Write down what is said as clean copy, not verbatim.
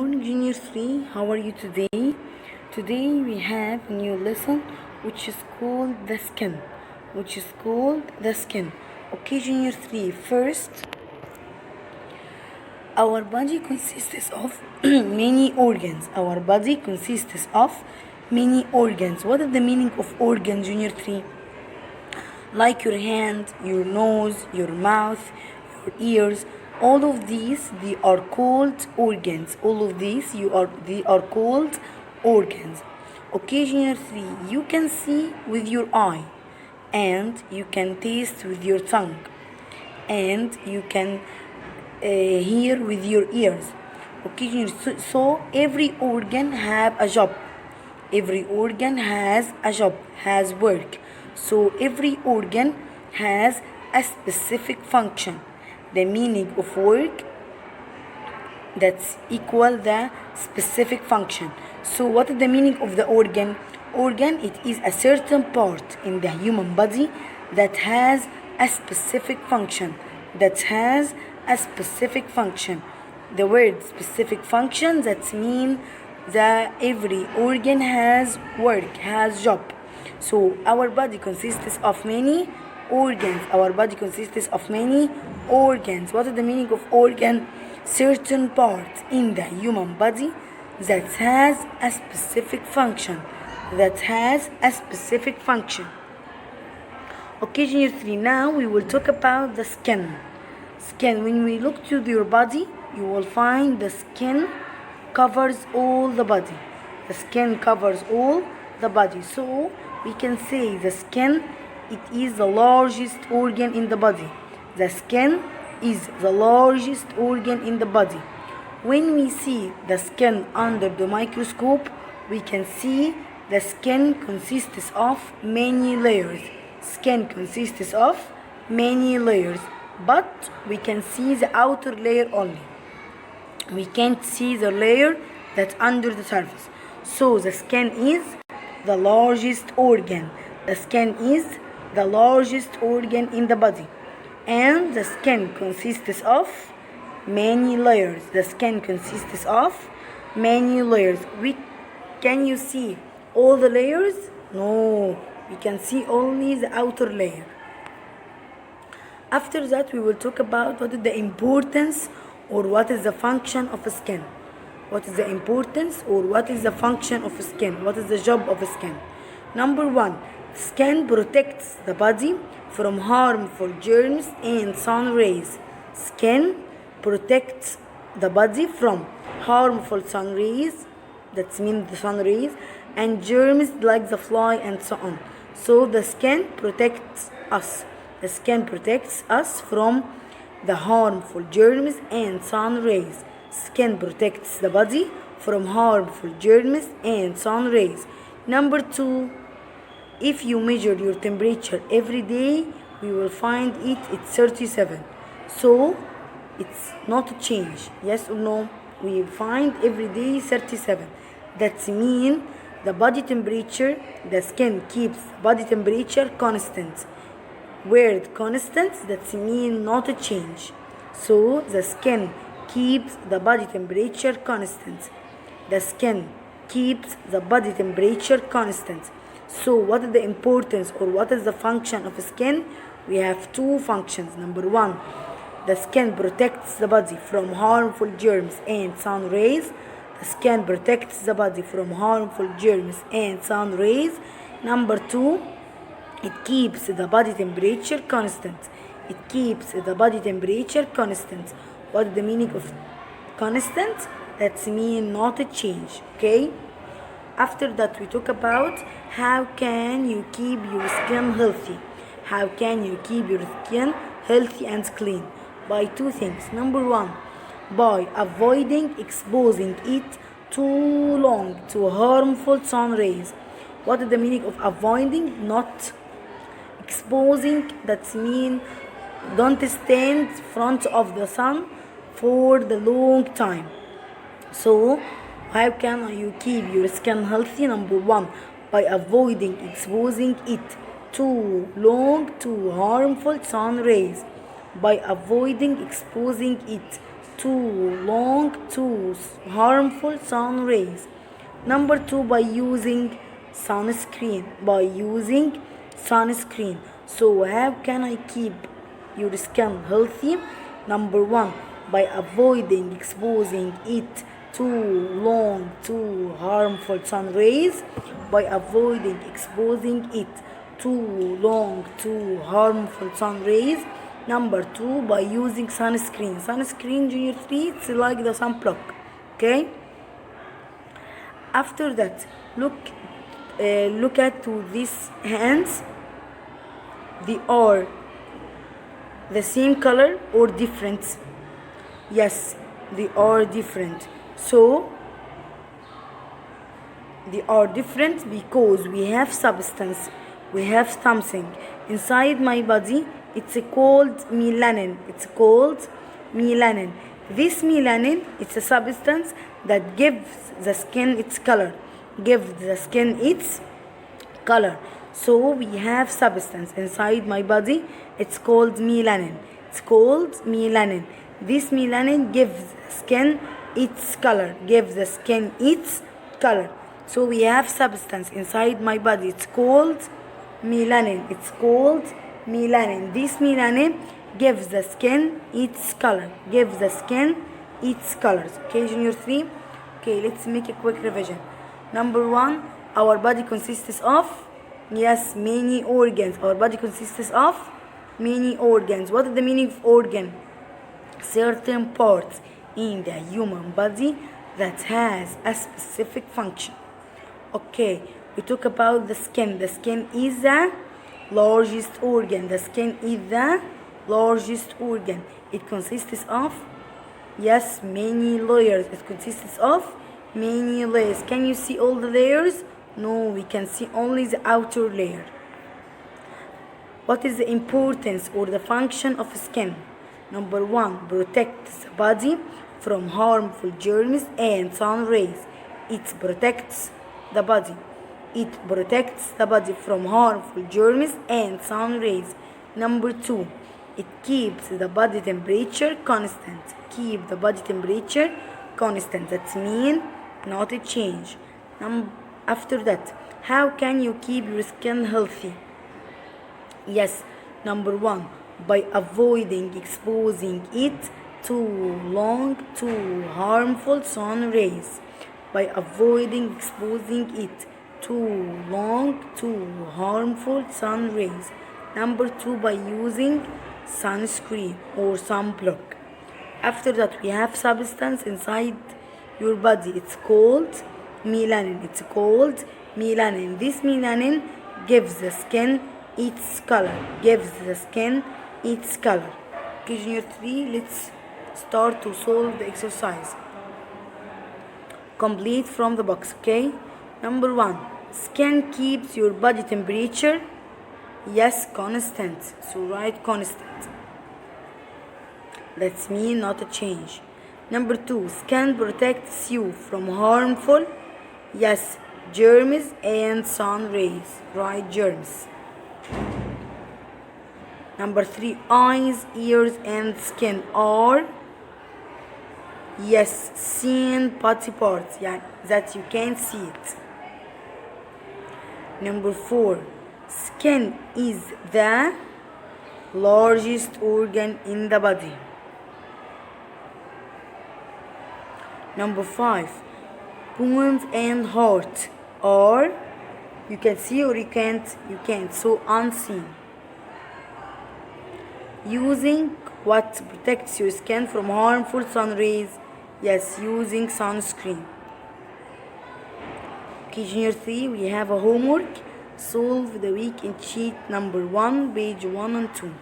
morning, Junior 3. How are you today? Today we have a new lesson which is called the skin. Okay, Junior 3. First, our body consists of many organs. What is the meaning of organs, Junior 3? Like your hand, your nose, your mouth, your ears. All of these they are called organs. They are called organs. Okay, Junior 3, you can see with your eye, and you can taste with your tongue, and you can hear with your ears. Okay, Junior. So every organ have a job. Every organ has a job, has work. So every organ has a specific function. The meaning of work that's equal the specific function. So what is the meaning of the organ? Organ, it is a certain part in the human body that has a specific function. The word specific function, that means that every organ has work, has job. So our body consists of many organs. What is the meaning of organ? Certain part in the human body that has a specific function. Okay, Junior 3, now we will talk about the skin. When we look to your body, you will find the skin covers all the body. So we can say the skin, it is the largest organ in the body. When we see the skin under the microscope, we can see the skin consists of many layers. But we can see the outer layer only. We can't see the layer that's under the surface. So the skin is the largest organ. in the body. And the skin consists of many layers. Can you see all the layers? No, we can see only the outer layer. After that, we will talk about what is the importance or what is the function of skin. What is the job of skin? Number 1, skin protects the body from harmful germs and sun rays. Skin protects the body from harmful sun rays, that means the sun rays, and germs like the fly and so on. So the skin protects us. From the harmful germs and sun rays. Skin protects the body from harmful germs and sun rays. Number 2, if you measure your temperature every day, we will find it's 37. So it's not a change. Yes or no? We find every day 37. That means the skin keeps body temperature constant. Word constant, that means not a change. So the skin keeps the body temperature constant. So what is the importance or what is the function of skin? We have 2 functions. Number 1, the skin protects the body from harmful germs and sun rays. Number 2, it keeps the body temperature constant. What is the meaning of constant? That means not a change. Okay? After that, we talk about how can you keep your skin healthy and clean? By 2 things. Number 1, by avoiding exposing it too long to harmful sun rays. What is the meaning of avoiding? Not exposing, that means don't stand in front of the sun for the long time. So how can you keep your skin healthy? Number 1, by avoiding exposing it too long to harmful sun rays. too long, too harmful sun rays. Number 2, by using sunscreen. By using sunscreen. So how can I keep your skin healthy? Number 1, by avoiding exposing it too long, too harmful sun rays. By avoiding exposing it too long, too harmful sun rays. Number 2, by using sunscreen. Sunscreen, junior 3, it's like the sunblock. Okay. After that, look at to these hands. They are the same color or different? Yes, they are different. So they are different because we have substance, we have something inside my body. It's called melanin. It's called melanin. This melanin, it's a substance that gives the skin its color. Gives the skin its color. So we have substance inside my body. It's called melanin. It's called melanin. This melanin gives skin its color. Gives the skin its color. So we have substance inside my body. It's called melanin. It's called melanin. This melanin gives the skin its color. Gives the skin its colors. Okay, junior 3. Okay, let's make a quick revision. Number 1, our body consists of, yes, many organs. Our body consists of many organs. What is the meaning of organ? Certain parts in the human body that has a specific function. Okay, we talk about the skin. The skin is the largest organ. The skin is the largest organ. It consists of, yes, many layers. It consists of many layers. Can you see all the layers? No, we can see only the outer layer. What is the importance or the function of skin? Number 1, protects the body from harmful germs and sun rays. It protects the body. It protects the body from harmful germs and sun rays. Number 2, it keeps the body temperature constant. Keep the body temperature constant. That means not a change. After that, how can you keep your skin healthy? Yes, number 1, by avoiding exposing it too long to harmful sun rays. By avoiding exposing it too long to harmful sun rays. Number 2, by using sunscreen or sunblock. After that, we have substance inside your body. It's called melanin. It's called melanin. This melanin gives the skin its color. Gives the skin its color. Okay, junior 3, let's start to solve the exercise. Complete from the box. Okay. Number 1, skin keeps your body temperature. Yes, constant. So write constant. That means not a change. Number 2, skin protects you from harmful, yes, germs and sun rays. Write germs. Number 3, eyes, ears and skin are, yes, seen body parts, yeah, that you can see it. Number 4, skin is the largest organ in the body. Number 5, bones and heart are, you can see or you can't, so unseen. Using what protects your skin from harmful sun rays? Yes, using sunscreen. Okay, junior 3, we have a homework. Solve the weekend sheet number 1, page 1 and 2.